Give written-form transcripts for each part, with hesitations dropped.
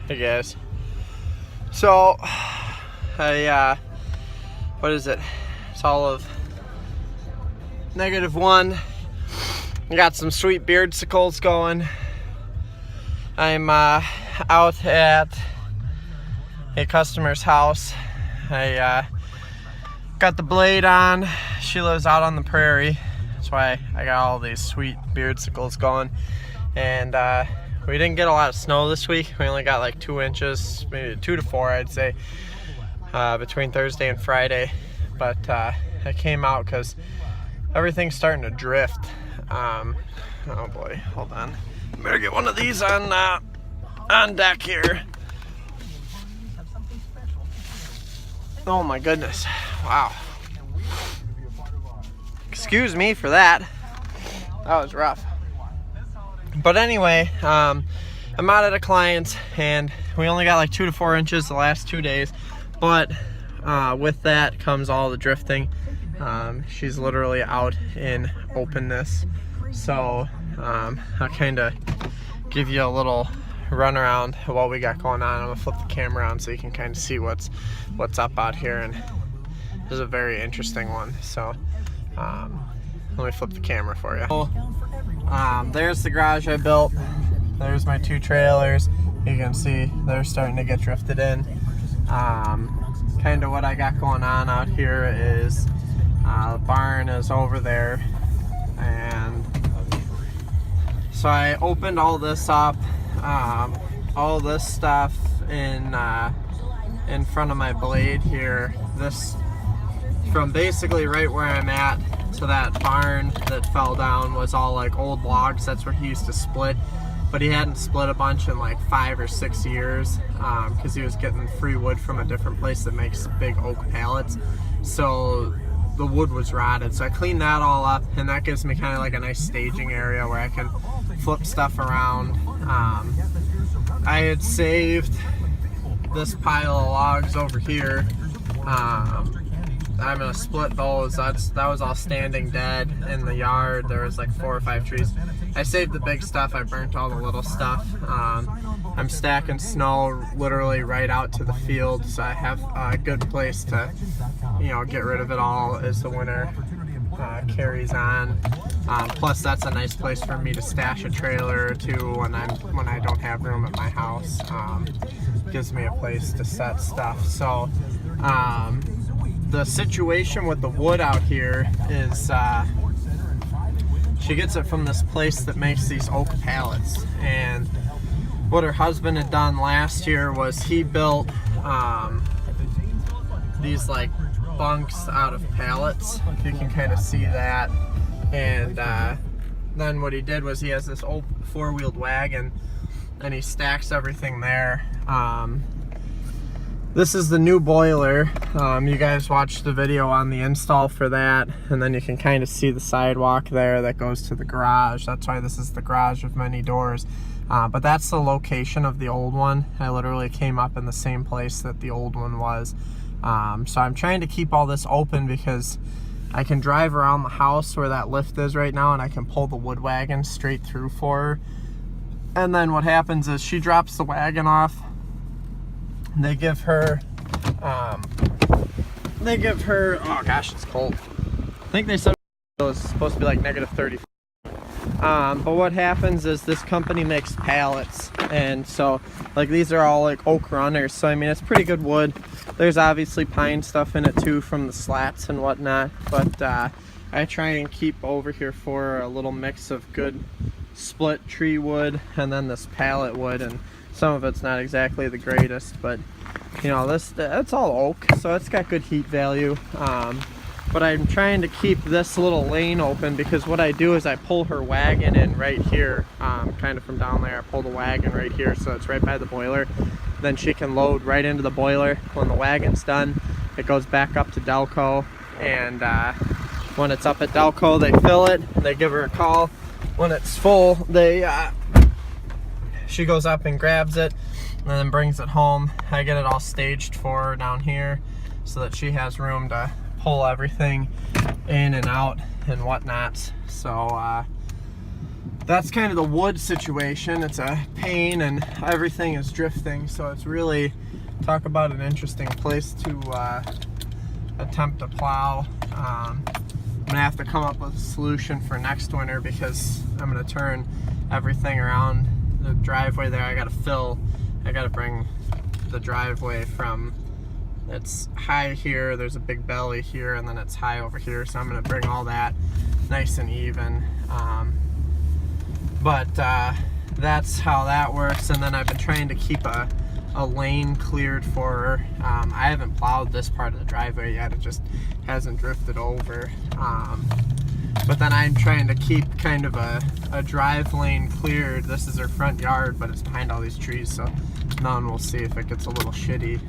Hey guys. So what is it? It's all of -1. I got some sweet beardsicles going. I'm out at a customer's house. I got the blade on. She lives out on the prairie. That's why I got all these sweet beardsicles going. And we didn't get a lot of snow this week. We only got like 2 inches, maybe 2 to 4, I'd say, between Thursday and Friday. But I came out because everything's starting to drift. Oh boy, hold on. I better get one of these on deck here. Oh my goodness, wow. Excuse me for that. That was rough. But anyway, I'm out at a client's and we only got like 2 to 4 inches the last 2 days. But with that comes all the drifting. She's literally out in openness. So I'll kind of give you a little run around of what we got going on. I'm gonna flip the camera on so you can kind of see what's up out here, and this is a very interesting one. So let me flip the camera for you. There's the garage I built. There's my 2 trailers. You can see they're starting to get drifted in. Kind of what I got going on out here is the barn is over there, and so I opened all this up, all this stuff in front of my blade here. This from basically right where I'm at to that barn that fell down was all like old logs. That's where he used to split, but he hadn't split a bunch in like 5 or 6 years because he was getting free wood from a different place that makes big oak pallets. So the wood was rotted. So I cleaned that all up, and that gives me kind of like a nice staging area where I can flip stuff around. I had saved this pile of logs over here. I'm gonna split those. That was all standing dead in the yard. There was like 4 or 5 trees. I saved the big stuff. I burnt all the little stuff. I'm stacking snow literally right out to the field, so I have a good place to, get rid of it all as the winter carries on. Plus, that's a nice place for me to stash a trailer or 2 when I don't have room at my house. Gives me a place to set stuff. So. The situation with the wood out here is she gets it from this place that makes these oak pallets, and what her husband had done last year was he built these like bunks out of pallets, if you can kind of see that. And then what he did was he has this old 4-wheeled wagon and he stacks everything there. This is the new boiler. You guys watched the video on the install for that, and then you can kind of see the sidewalk there that goes to the garage. That's why this is the garage with many doors. But that's the location of the old one. I literally came up in the same place that the old one was. So I'm trying to keep all this open because I can drive around the house where that lift is right now, and I can pull the wood wagon straight through for her. And then what happens is she drops the wagon off. They give her, oh gosh, it's cold. I think they said it was supposed to be like -30. But what happens is this company makes pallets, and so like these are all like oak runners. So I mean, it's pretty good wood. There's obviously pine stuff in it too from the slats and whatnot. But I try and keep over here for a little mix of good split tree wood and then this pallet wood, and some of it's not exactly the greatest, but it's all oak, so it's got good heat value. But I'm trying to keep this little lane open because what I do is I pull her wagon in right here, kind of from down there. I pull the wagon right here, so it's right by the boiler. Then she can load right into the boiler. When the wagon's done, it goes back up to Delco, and when it's up at Delco, they fill it. They give her a call. When it's full, she goes up and grabs it and then brings it home. I get it all staged for her down here so that she has room to pull everything in and out and whatnot. So that's kind of the wood situation. It's a pain and everything is drifting, so it's really, talk about an interesting place to attempt to plow. I'm gonna have to come up with a solution for next winter, because I'm gonna turn everything around the driveway there. I gotta bring the driveway from, it's high here, there's a big belly here, and then it's high over here, so I'm gonna bring all that nice and even. But that's how that works. And then I've been trying to keep a lane cleared for her. I haven't plowed this part of the driveway yet, it just hasn't drifted over. But then I'm trying to keep kind of a drive lane cleared. This is her front yard, but it's behind all these trees, so no one will see if it gets a little shitty.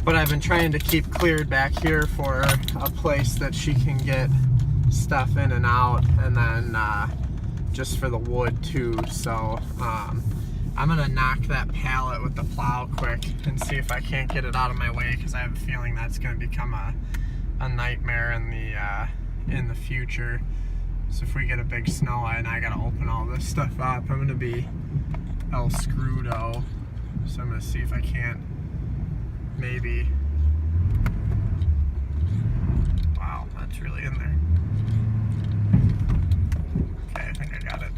But I've been trying to keep cleared back here for a place that she can get stuff in and out, and then just for the wood too. So I'm gonna knock that pallet with the plow quick and see if I can't get it out of my way, because I have a feeling that's gonna become a nightmare in the future. So if we get a big snow and I gotta open all this stuff up, I'm gonna be El Screwdo. So I'm gonna see if I can't maybe, wow, that's really in there. Okay, I think I got it.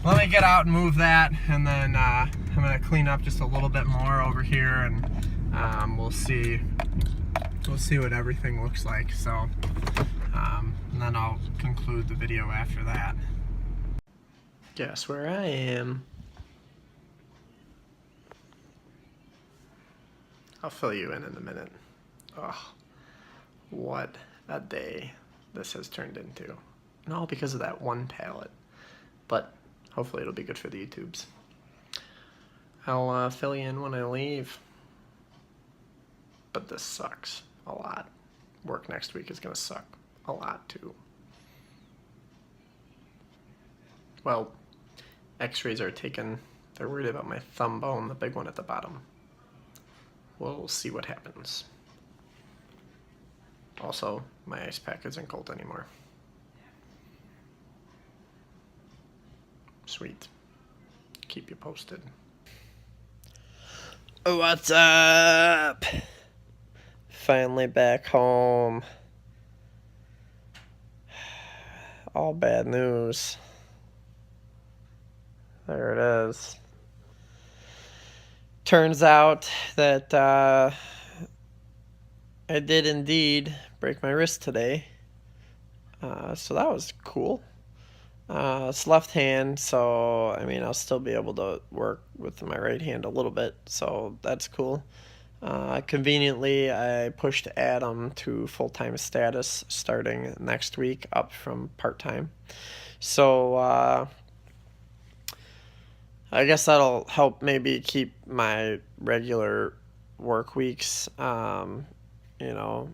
Let me get out and move that, and then I'm gonna clean up just a little bit more over here, and we'll see what everything looks like. So and then I'll conclude the video after that. Guess where I am. I'll fill you in a minute. Oh, what a day this has turned into. And all because of that one pallet. But hopefully it'll be good for the YouTubes. I'll fill you in when I leave. But this sucks a lot. Work next week is gonna suck a lot too. Well, x-rays are taken. They're worried about my thumb bone, the big one at the bottom. We'll see what happens. Also, my ice pack isn't cold anymore. Sweet. Keep you posted. What's up? Finally back home. All bad news. There it is. Turns out that I did indeed break my wrist today. So that was cool. It's left hand, so I mean I'll still be able to work with my right hand a little bit, so that's cool. Conveniently, I pushed Adam to full-time status starting next week, up from part-time. So I guess that'll help maybe keep my regular work weeks, you know,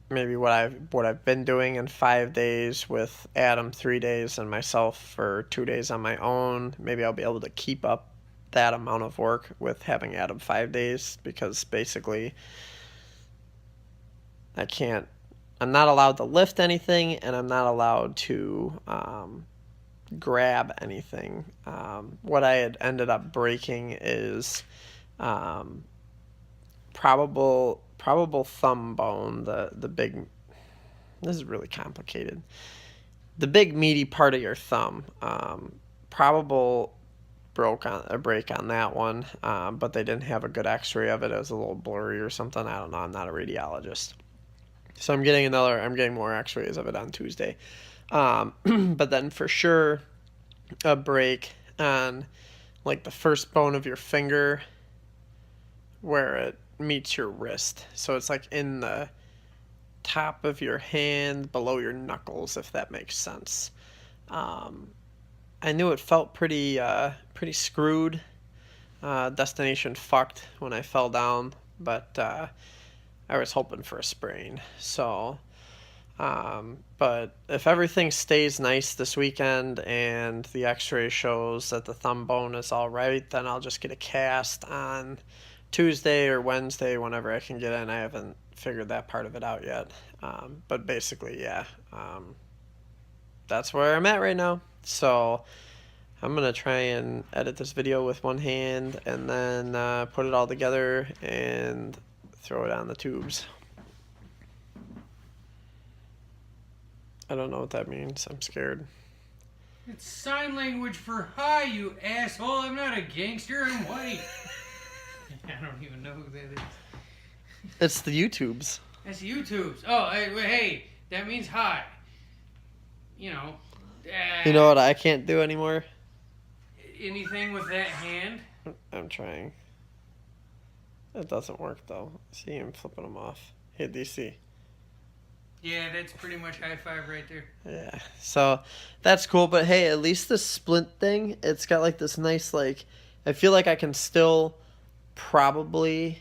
maybe what I've been doing in 5 days with Adam 3 days and myself for 2 days on my own. Maybe I'll be able to keep up that amount of work with having Adam 5 days, because basically I'm not allowed to lift anything, and I'm not allowed to grab anything. What I had ended up breaking is probable thumb bone, the big, this is really complicated, the big meaty part of your thumb. Probable break on that one, but they didn't have a good x-ray of it. It was a little blurry or something. I don't know, I'm not a radiologist, so I'm getting more x-rays of it on Tuesday. But then for sure a break on like the first bone of your finger where it meets your wrist. So it's like in the top of your hand below your knuckles, if that makes sense. I knew it felt pretty screwed. Destination fucked when I fell down, but I was hoping for a sprain. So but if everything stays nice this weekend and the x-ray shows that the thumb bone is all right, then I'll just get a cast on Tuesday or Wednesday, whenever I can get in. I haven't figured that part of it out yet. But basically, yeah. that's where I'm at right now. So I'm gonna try and edit this video with one hand and then put it all together and throw it on the tubes. I don't know what that means. I'm scared. It's sign language for hi, you asshole. I'm not a gangster. I'm white. I don't even know who that is. It's the YouTubes. That's YouTube's. Oh, hey, that means hi. You know. You know what I can't do anymore? Anything with that hand? I'm trying. It doesn't work though. See, I'm flipping them off. Hey, DC. Yeah, that's pretty much high five right there. Yeah, so that's cool. But hey, at least the splint thing, it's got like this nice, like, I feel like I can still probably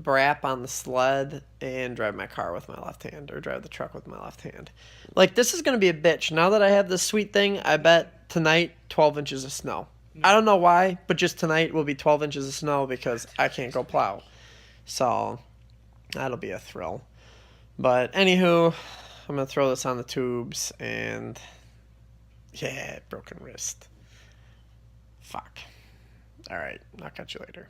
brap on the sled and drive my car with my left hand, or drive the truck with my left hand. Like, this is going to be a bitch. Now that I have this sweet thing, I bet tonight 12 inches of snow. I don't know why, but just tonight will be 12 inches of snow because I can't go plow. So that'll be a thrill. But anywho, I'm going to throw this on the tubes and yeah, broken wrist. Fuck. All right, I'll catch you later.